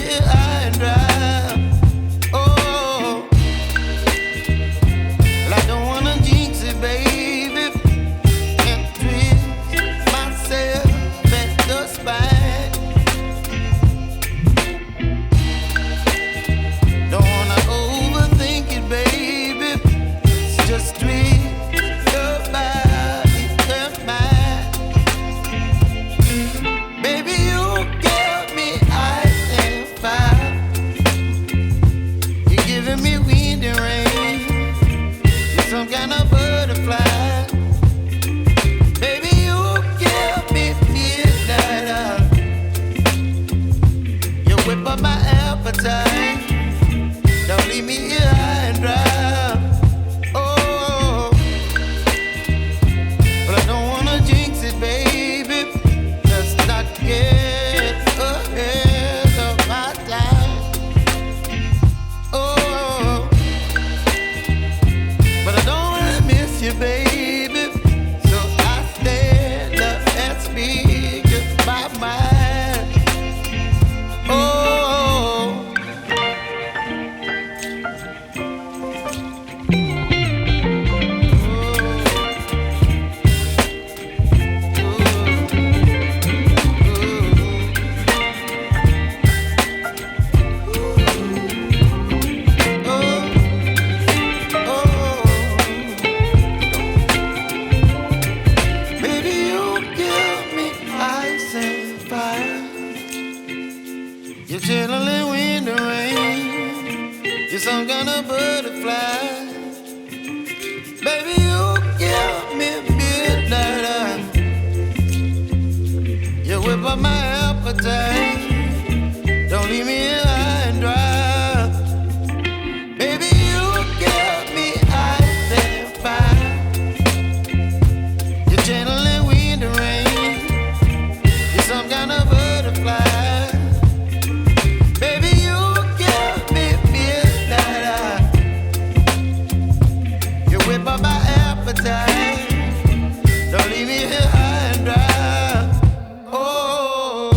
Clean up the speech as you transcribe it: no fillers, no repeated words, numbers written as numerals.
here high and dry. Oh, well, I don't wanna jinx it, baby, and twist myself at the spine. Don't wanna overthink it, baby. It's just twist your body and mine. Baby, you give me ice and fire. You're giving me wind and rain. You're some kind of butterfly. Baby, you give me midnight. You whip up my appetite. Don't leave me here high and dry. Oh, but I don't wanna jinx it, baby. Let's not get ahead of my time. Oh, but I don't wanna miss you, baby. So I stand up and speak just my mind. Oh. Baby, you give me ice and fire. You're channeling wind and rain. You're some kind of butterfly. Baby, you give me midnight. You whip up my appetite. Don't leave me here high and dry. Baby, you give me ice and fire. You're channeling wind and rain. You're some kind of butterfly. Baby, you give me midnight. You whip up my appetite. Don't leave me here high and dry. Oh.